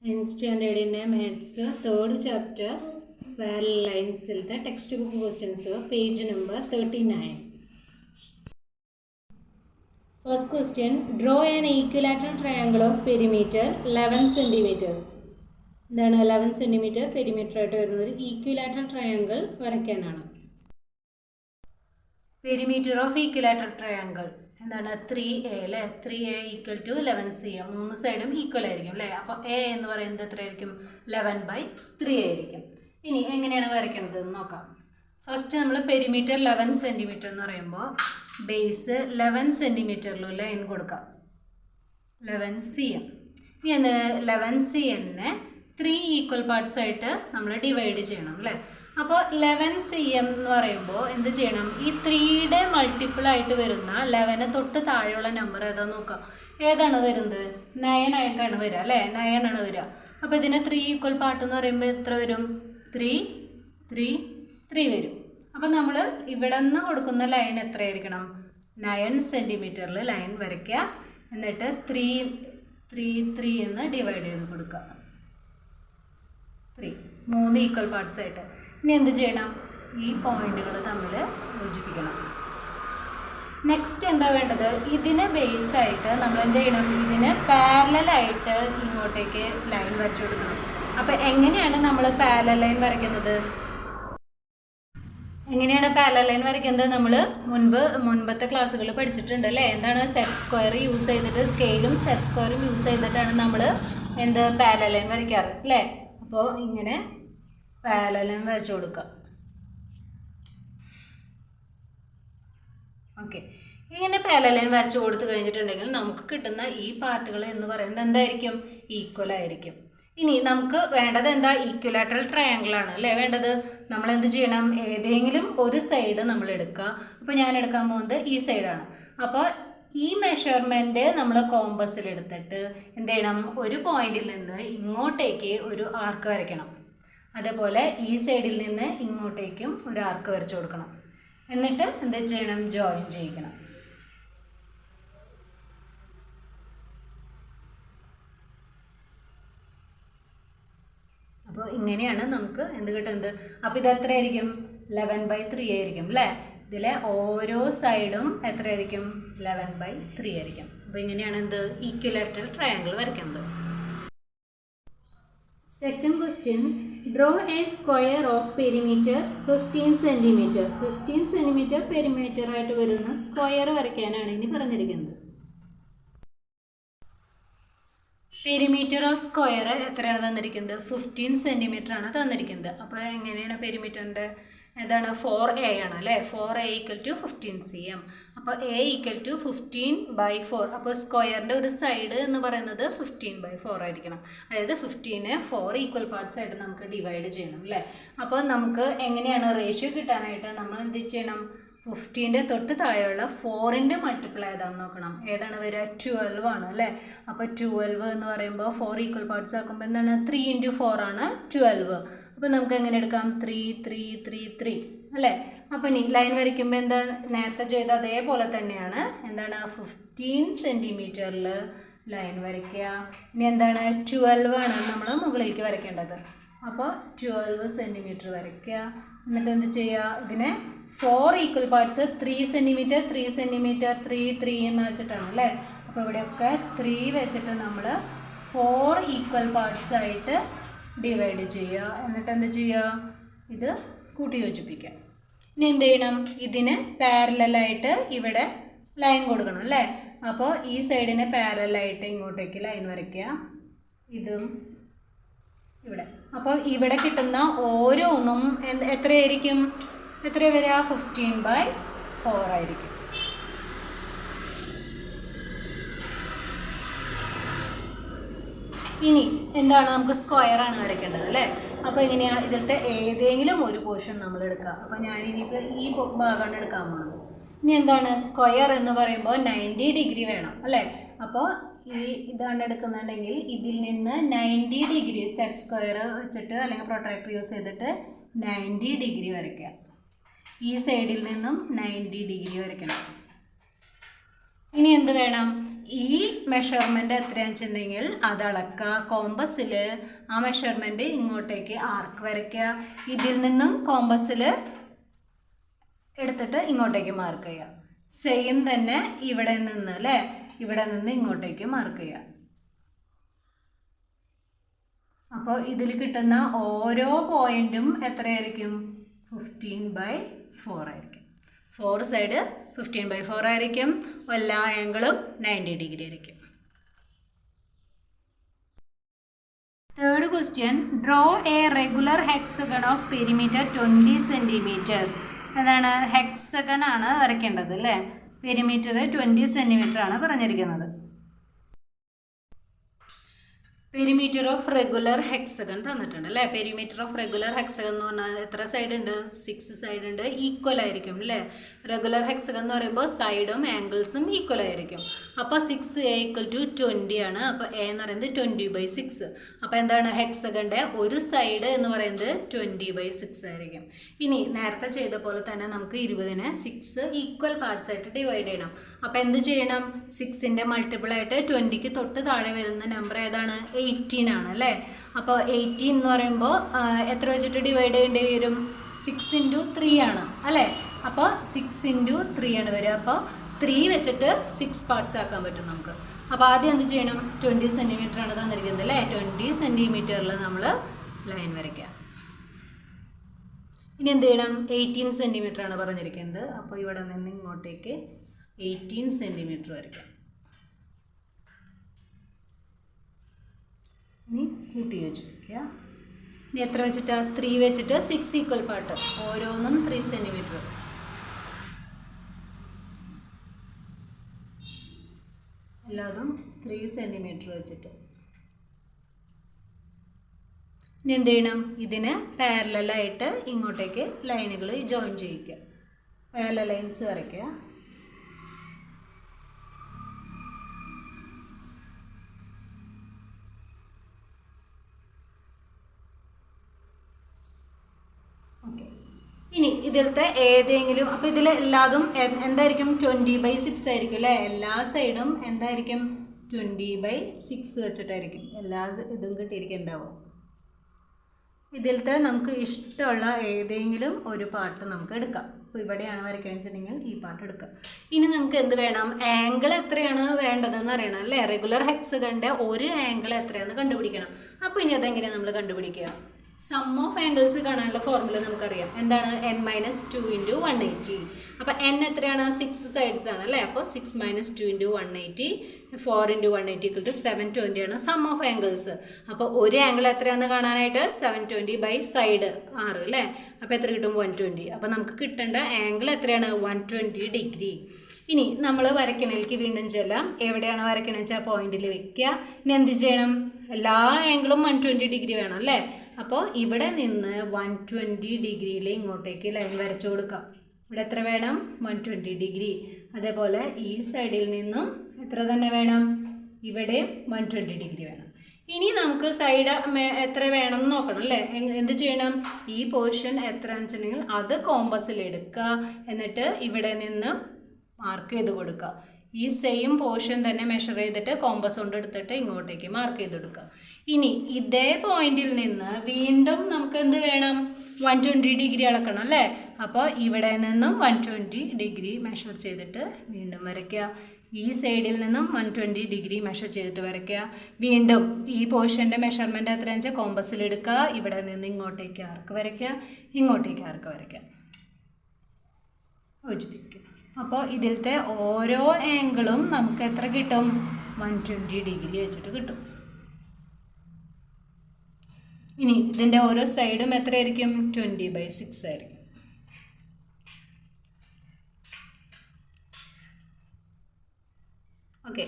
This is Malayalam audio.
9th standard in Maths, 3rd chapter, parallel lines, the textbook questions, page number 39. First question, draw an equilateral triangle of perimeter 11 centimeters. Then 11 centimeter perimeter equilateral triangle വരയ്ക്കാനാണ്. Perimeter of equilateral triangle എന്താണ് 3a അല്ലേ 3a equal to 11cm മൂന്ന് സൈഡും ഈക്വൽ ആയിരിക്കും അല്ലേ അപ്പോൾ a എന്ന് പറയുന്നത് എത്രയായിരിക്കും 11/3 ആയിരിക്കും. ഇനി എങ്ങനെയാണ് വരയ്ക്കുന്നത് എന്ന് നോക്കാം. ഫസ്റ്റ് നമ്മൾ പെരിമീറ്റർ 11 സെൻറ്റിമീറ്റർ എന്ന് പറയുമ്പോൾ ബേസ് 11 സെൻറ്റിമീറ്ററിൽ ലൈൻ കൊടുക്കാം 11cm. ഇനി എന്ത് 11cmനെ 3 ഈക്വൽ പാർട്സ് ആയിട്ട് നമ്മൾ ഡിവൈഡ് ചെയ്യണം അല്ലേ. അപ്പോൾ 11cm എന്ന് പറയുമ്പോൾ എന്ത് ചെയ്യണം, ഈ 3യുടെ മൾട്ടിപ്പിൾ ആയിട്ട് വരുന്ന 11 തൊട്ട് താഴെയുള്ള നമ്പർ ഏതാ നോക്കാം. ഏതാണ് വരുന്നത് 9 ആയിട്ടാണ് വരിക അല്ലേ, 9 ആണ് വരിക. അപ്പോൾ ഇതിന് 3 ഈക്വൽ പാർട്ട് എന്ന് പറയുമ്പോൾ എത്ര വരും 3 3 3 വരും. അപ്പോൾ നമ്മൾ ഇവിടെ നിന്ന് കൊടുക്കുന്ന ലൈൻ എത്രയായിരിക്കണം 9 സെൻറ്റിമീറ്ററിൽ ലൈൻ വരയ്ക്കുക. എന്നിട്ട് 3 3 3 എന്ന് ഡിവൈഡ് ചെയ്ത് കൊടുക്കുക 3 മൂന്ന് ഈക്വൽ പാർട്സ് ആയിട്ട്. ഇനി എന്ത് ചെയ്യണം, ഈ പോയിന്റുകൾ തമ്മിൽ യോജിപ്പിക്കണം. നെക്സ്റ്റ് എന്താ വേണ്ടത്, ഇതിനെ ബേസ് ആയിട്ട് നമ്മൾ എന്ത് ചെയ്യണം, ഇതിന് പാരലലായിട്ട് ഇങ്ങോട്ടേക്ക് ലൈൻ വരച്ചു കൊടുക്കണം. അപ്പോൾ എങ്ങനെയാണ് നമ്മൾ പാരലൽ ലൈൻ വരയ്ക്കുന്നത്, എങ്ങനെയാണ് പാരലൽ ലൈൻ വരയ്ക്കുന്നത് നമ്മൾ മുൻപത്തെ ക്ലാസ്സുകളിൽ പഠിച്ചിട്ടുണ്ട് അല്ലേ. എന്താണ് സെറ്റ് സ്ക്വയർ യൂസ് ചെയ്തിട്ട് സ്കെയിലും സെറ്റ് സ്ക്വയറും യൂസ് ചെയ്തിട്ടാണ് നമ്മൾ എന്ത് പാരലൽ ലൈൻ വരയ്ക്കാറ് അല്ലേ. അപ്പോൾ ഇങ്ങനെ പാരലൽ ലൈൻ വരച്ചു കൊടുക്കുക. ഓക്കെ, ഇങ്ങനെ പാരലൽ ലൈൻ വരച്ചു കൊടുത്തു കഴിഞ്ഞിട്ടുണ്ടെങ്കിൽ നമുക്ക് കിട്ടുന്ന ഈ പാർട്ടുകൾ എന്ന് പറയുന്നത് എന്തായിരിക്കും ഈക്വൽ ആയിരിക്കും. ഇനി നമുക്ക് വേണ്ടത് എന്താ, ഈക്വലാറ്ററൽ ട്രയാങ്കിൾ ആണ് അല്ലേ വേണ്ടത്. നമ്മൾ എന്ത് ചെയ്യണം, ഏതെങ്കിലും ഒരു സൈഡ് നമ്മൾ എടുക്കുക. അപ്പോൾ ഞാൻ എടുക്കാൻ പോകുന്നത് ഈ സൈഡാണ്. അപ്പോൾ ഈ മെഷർമെൻറ്റ് നമ്മൾ കോമ്പസിൽ എടുത്തിട്ട് എന്ത് ചെയ്യണം, ഒരു പോയിന്റിൽ നിന്ന് ഇങ്ങോട്ടേക്ക് ഒരു ആർക്ക് വരയ്ക്കണം. അതേപോലെ ഈ സൈഡിൽ നിന്ന് ഇങ്ങോട്ടേക്കും ഒരു ആർക്ക് വരച്ചു കൊടുക്കണം. എന്നിട്ട് എന്ത് ചെയ്യണം, ജോയിൻ ചെയ്യിക്കണം. അപ്പോൾ ഇങ്ങനെയാണ് നമുക്ക് എന്ത് കിട്ടുന്നത്. അപ്പോൾ ഇത് എത്രയായിരിക്കും 11/3 ആയിരിക്കും അല്ലേ. ഇതിലെ ഓരോ സൈഡും എത്രയായിരിക്കും 11/3 ആയിരിക്കും. അപ്പോൾ ഇങ്ങനെയാണ് എന്ത് ഈക്വലാറ്ററൽ ട്രയാങ്കിൾ വരയ്ക്കുന്നത്. Second question, draw A square of perimeter 15 centimetre. 15 centimetre perimeter ആയിട്ട് വരുന്ന സ്ക്വയർ വരയ്ക്കാനാണ് ഇനി പറഞ്ഞിരിക്കുന്നത്. പെരിമീറ്റർ ഓഫ് സ്ക്വയർ എത്രയാണ് തന്നിരിക്കുന്നത് 15 സെൻറ്റിമീറ്റർ ആണ് തന്നിരിക്കുന്നത്. അപ്പോൾ എങ്ങനെയാണ് പെരിമീറ്ററിൻ്റെ ഏതാണ് 4a ആണ് അല്ലേ. 4a = 15cm. അപ്പോൾ a = 15/4. അപ്പോൾ സ്ക്വയറിൻ്റെ ഒരു സൈഡ് എന്ന് പറയുന്നത് 15/4 ആയിരിക്കണം. അതായത് 15നെ 4 ഈക്വൽ പാർട്സ് ആയിട്ട് നമുക്ക് ഡിവൈഡ് ചെയ്യണം അല്ലേ. അപ്പോൾ നമുക്ക് എങ്ങനെയാണ് റേഷ്യോ കിട്ടാനായിട്ട് നമ്മൾ എന്ത് ചെയ്യണം, 15ൻ്റെ തൊട്ട് താഴെയുള്ള 4ൻ്റെ മൾട്ടിപ്പിൾ ഏതാണെന്ന് നോക്കണം. ഏതാണ് വരിക 12 ആണ് അല്ലേ. അപ്പോൾ 12 എന്ന് പറയുമ്പോൾ 4 ഈക്വൽ പാർട്സ് ആക്കുമ്പോൾ എന്താണ് 3 × 4 ആണ് 12. അപ്പോൾ നമുക്ക് എങ്ങനെ എടുക്കാം 3 3 3 3 അല്ലേ. അപ്പോൾ ഇനി ലൈൻ വരയ്ക്കുമ്പോൾ എന്താ നേരത്തെ ചെയ്ത അതേപോലെ തന്നെയാണ്. എന്താണ് 15 സെൻറ്റിമീറ്ററിൽ ലൈൻ വരയ്ക്കുക. ഇനി എന്താണ് 12 ആണ് നമ്മൾ മുകളിലേക്ക് വരയ്ക്കേണ്ടത്. അപ്പോൾ 12 സെൻറ്റിമീറ്റർ വരയ്ക്കുക. എന്നിട്ട് എന്ത് ചെയ്യുക, ഇതിനെ 4 ഈക്വൽ പാർട്സ് 3 സെൻറ്റിമീറ്റർ 3 സെൻറ്റിമീറ്റർ 3 3 എന്ന് വെച്ചിട്ടാണ് അല്ലേ. അപ്പോൾ ഇവിടെയൊക്കെ 3 വെച്ചിട്ട് നമ്മൾ 4 ഈക്വൽ പാർട്സ് ആയിട്ട് ഡിവൈഡ് ചെയ്യുക. എന്നിട്ട് എന്ത് ചെയ്യുക, ഇത് കൂട്ടി യോജിപ്പിക്കുക. ഇനി എന്ത് ചെയ്യണം, ഇതിന് പാരലലായിട്ട് ഇവിടെ ലൈൻ കൊടുക്കണം അല്ലേ. അപ്പോൾ ഈ സൈഡിന് പാരലലായിട്ട് ഇങ്ങോട്ടേക്ക് ലൈൻ വരയ്ക്കുക, ഇതും ഇവിടെ. അപ്പോൾ ഇവിടെ കിട്ടുന്ന ഓരോന്നും എത്രയായിരിക്കും, എത്ര വരിക 15/4 ആയിരിക്കും. ഇനി എന്താണ്, നമുക്ക് സ്ക്വയറാണ് വരയ്ക്കേണ്ടത് അല്ലേ. അപ്പോൾ എങ്ങനെയാണ്, ഇതിലത്തെ ഏതെങ്കിലും ഒരു പോർഷൻ നമ്മൾ എടുക്കുക. അപ്പോൾ ഞാനിനിയിപ്പോൾ ഈ ഭാഗമാണ് എടുക്കാൻ പോകുന്നത്. ഇനി എന്താണ് സ്ക്വയർ എന്ന് പറയുമ്പോൾ 90 ഡിഗ്രി വേണം അല്ലേ. അപ്പോൾ ഇതാണ് എടുക്കുന്നുണ്ടെങ്കിൽ ഇതിൽ നിന്ന് 90 ഡിഗ്രി സെറ്റ് സ്ക്വയർ വെച്ചിട്ട് അല്ലെങ്കിൽ പ്രൊട്രാക്ടർ യൂസ് ചെയ്തിട്ട് 90 ഡിഗ്രി വരയ്ക്കുക. ഈ സൈഡിൽ നിന്നും 90 ഡിഗ്രി വരയ്ക്കണം. ഇനി എന്ത് വേണം, ഈ മെഷർമെൻറ്റ് എത്രയാണെന്ന് വെച്ചിട്ടുണ്ടെങ്കിൽ അത് അളക്കുക. കോമ്പസിൽ ആ മെഷർമെൻറ്റ് ഇങ്ങോട്ടേക്ക് ആർക്ക് വരയ്ക്കുക. ഇതിൽ നിന്നും കോമ്പസിൽ എടുത്തിട്ട് ഇങ്ങോട്ടേക്ക് മാർക്ക് ചെയ്യുക. സെയിം തന്നെ ഇവിടെ നിന്ന് അല്ലേ, ഇവിടെ നിന്ന് ഇങ്ങോട്ടേക്ക് മാർക്ക് ചെയ്യുക. അപ്പോൾ ഇതിൽ കിട്ടുന്ന ഓരോ പോയിന്റും എത്രയായിരിക്കും? 15/4 ആയിരിക്കും. 4 സൈഡ് 15/4 ആയിരിക്കും. എല്ലാ ആംഗിളും 90 ഡിഗ്രി ആയിരിക്കും. Third question, draw A regular hexagon of perimeter 20 centimetre. അതാണ് ഹെക്സഗൺ ആണ് വരയ്ക്കേണ്ടത് അല്ലേ. പെരിമീറ്റർ 20 സെൻറ്റിമീറ്റർ ആണ് പറഞ്ഞിരിക്കുന്നത്. പെരിമീറ്റർ ഓഫ് റെഗുലർ ഹെക്സഗൺ തന്നിട്ടുണ്ട് അല്ലേ. പെരിമീറ്റർ ഓഫ് റെഗുലർ ഹെക്സഗൺ എന്ന് പറഞ്ഞാൽ എത്ര സൈഡ് ഉണ്ട്? 6 സൈഡ് ഉണ്ട്. ഈക്വൽ ആയിരിക്കും അല്ലേ. റെഗുലർ ഹെക്സഗൺ എന്ന് പറയുമ്പോൾ സൈഡും ആംഗിൾസും ഈക്വൽ ആയിരിക്കും. അപ്പോൾ 6a = 20 ആണ്. അപ്പോൾ a എന്ന് പറയുന്നത് 20/6. അപ്പോൾ എന്താണ്? ഹെക്സഗണിൻ്റെ ഒരു സൈഡ് എന്ന് പറയുന്നത് 20/6 ആയിരിക്കും. ഇനി നേരത്തെ ചെയ്ത പോലെ തന്നെ നമുക്ക് 20നെ 6 ഈക്വൽ പാർട്സ് ആയിട്ട് ഡിവൈഡ് ചെയ്യണം. അപ്പോൾ എന്ത് ചെയ്യണം? 6ൻ്റെ മൾട്ടിപ്പിൾ ആയിട്ട് 20ക്ക് തൊട്ട് താഴെ വരുന്ന നമ്പർ ഏതാണ്? 18 ആണ് അല്ലേ. അപ്പോൾ 18 എന്ന് പറയുമ്പോൾ എത്ര വെച്ചിട്ട് ഡിവൈഡ് ചെയ്യേണ്ടി വരും? 6 × 3 ആണ് അല്ലേ. അപ്പോൾ 6 × 3 ആണ് വരിക. അപ്പോൾ 3 വെച്ചിട്ട് 6 പാർട്സ് ആക്കാൻ പറ്റും നമുക്ക്. അപ്പോൾ ആദ്യം എന്ത് ചെയ്യണം? 20 സെൻറ്റിമീറ്റർ ആണ് തന്നിരിക്കുന്നത് അല്ലേ. 20 സെൻറ്റിമീറ്ററിൽ നമ്മൾ ലൈൻ വരയ്ക്കാം. ഇനി എന്ത് ചെയ്യണം? 18 സെൻറ്റിമീറ്റർ ആണ് പറഞ്ഞിരിക്കുന്നത്. അപ്പോൾ ഇവിടെ നിന്ന് ഇങ്ങോട്ടേക്ക് 18 സെൻറ്റിമീറ്റർ വരയ്ക്കാം. ഇനി കൂട്ടി യോജിപ്പിക്കുക. ഇനി എത്ര വെച്ചിട്ട്? 3 വെച്ചിട്ട് 6 ഈക്വൽ പാർട്ട്, ഓരോന്നും 3 സെൻറ്റിമീറ്റർ. എല്ലാതും 3 സെൻറ്റിമീറ്റർ വെച്ചിട്ട്. ഇനി എന്ത് ചെയ്യണം? ഇതിന് പാരലലായിട്ട് ഇങ്ങോട്ടേക്ക് ലൈനുകൾ ജോയിൻ ചെയ്യിക്കുക. പാരലൽ ലൈൻസ് വരയ്ക്കുക. ഇനി ഇതിലത്തെ ഏതെങ്കിലും, അപ്പോൾ ഇതിൽ എല്ലാതും എന്തായിരിക്കും? 20/6 ആയിരിക്കും അല്ലേ. എല്ലാ സൈഡും എന്തായിരിക്കും? 20/6 വെച്ചിട്ടായിരിക്കും എല്ലാ ഇതും കിട്ടിയിരിക്കുന്നുണ്ടാവും. ഇതിലത്തെ നമുക്ക് ഇഷ്ടമുള്ള ഏതെങ്കിലും ഒരു പാർട്ട് നമുക്ക് എടുക്കാം. അപ്പോൾ ഇവിടെയാണ് വരയ്ക്കുകയെന്ന് വെച്ചിട്ടുണ്ടെങ്കിൽ ഈ പാർട്ട് എടുക്കാം. ഇനി നമുക്ക് എന്ത് വേണം? ആംഗിൾ എത്രയാണ് വേണ്ടതെന്ന് അറിയണം അല്ലേ. റെഗുലർ ഹെക്സഗണിൻ്റെ ഒരു ആംഗിൾ എത്രയാണെന്ന് കണ്ടുപിടിക്കണം. അപ്പോൾ ഇനി അതെങ്ങനെയാണ് നമ്മൾ കണ്ടുപിടിക്കുക? സം ഓഫ് ആംഗിൾസ് കാണാനുള്ള ഫോർമുല നമുക്കറിയാം. എന്താണ്? n-2 × 180. അപ്പോൾ n എത്രയാണ്? 6 സൈഡ്സ് ആണ് അല്ലേ. അപ്പോൾ 6 - 2 × 180, 4 × 180 = 720 ആണ് സം ഓഫ് ആംഗിൾസ്. അപ്പോൾ ഒരു ആംഗിൾ എത്രയാണെന്ന് കാണാനായിട്ട് 720 ബൈ സൈഡ് 6 അല്ലേ. അപ്പോൾ എത്ര കിട്ടും? 120. അപ്പോൾ നമുക്ക് കിട്ടേണ്ട ആംഗിൾ എത്രയാണ്? 120 ഡിഗ്രി. ഇനി നമ്മൾ വരയ്ക്കണേലേക്ക് വീണ്ടും ചെല്ലാം. എവിടെയാണ് വരയ്ക്കണമെന്ന് വെച്ചാൽ പോയിന്റിൽ വെക്കുക. ഇനി എന്ത് ചെയ്യണം? എല്ലാ ആംഗിളും 120 ഡിഗ്രി വേണം അല്ലേ. അപ്പോൾ ഇവിടെ നിന്ന് 120 ഡിഗ്രിയിൽ ഇങ്ങോട്ടേക്ക് ലൈൻ വരച്ചു കൊടുക്കാം. ഇവിടെ എത്ര വേണം? 120 ഡിഗ്രി. അതേപോലെ ഈ സൈഡിൽ നിന്നും എത്ര തന്നെ വേണം? ഇവിടെ 120 ഡിഗ്രി വേണം. ഇനി നമുക്ക് സൈഡ് എത്ര വേണം എന്ന് നോക്കണം അല്ലേ. എന്ത് ചെയ്യണം? ഈ പോർഷൻ എത്രയാണെന്ന് വെച്ചിട്ടുണ്ടെങ്കിൽ അത് കോമ്പസിൽ എടുക്കുക. എന്നിട്ട് ഇവിടെ നിന്ന് മാർക്ക് ചെയ്ത് കൊടുക്കുക. ഈ സെയിം പോർഷൻ തന്നെ മെഷർ ചെയ്തിട്ട് കോമ്പസ് കൊണ്ട് എടുത്തിട്ട് ഇങ്ങോട്ടേക്ക് മാർക്ക് ചെയ്ത് കൊടുക്കുക. ഇനി ഇതേ പോയിന്റിൽ നിന്ന് വീണ്ടും നമുക്ക് എന്ത് വേണം? 120 ഡിഗ്രി അളക്കണം അല്ലേ. അപ്പോൾ ഇവിടെ നിന്നും 120 ഡിഗ്രി മെഷർ ചെയ്തിട്ട് വീണ്ടും വരയ്ക്കുക. ഈ സൈഡിൽ നിന്നും 120 ഡിഗ്രി മെഷർ ചെയ്തിട്ട് വരയ്ക്കുക. വീണ്ടും ഈ പോർഷൻ്റെ മെഷർമെൻറ്റ് എത്രയാണെന്ന് വെച്ചാൽ കോമ്പസിൽ എടുക്കുക. ഇവിടെ നിന്ന് ഇങ്ങോട്ടേക്ക് ആർക്ക് വരയ്ക്കുക, ഇങ്ങോട്ടേക്ക് ആർക്ക് വരയ്ക്കുക, യോജിപ്പിക്കുക. അപ്പോൾ ഇതിലത്തെ ഓരോ ആംഗിളും നമുക്ക് എത്ര കിട്ടും? 120 ഡിഗ്രി വെച്ചിട്ട് കിട്ടും. ഇനി ഇതിൻ്റെ ഓരോ സൈഡും എത്രയായിരിക്കും? 20/6 ആയിരിക്കും. ഓക്കെ.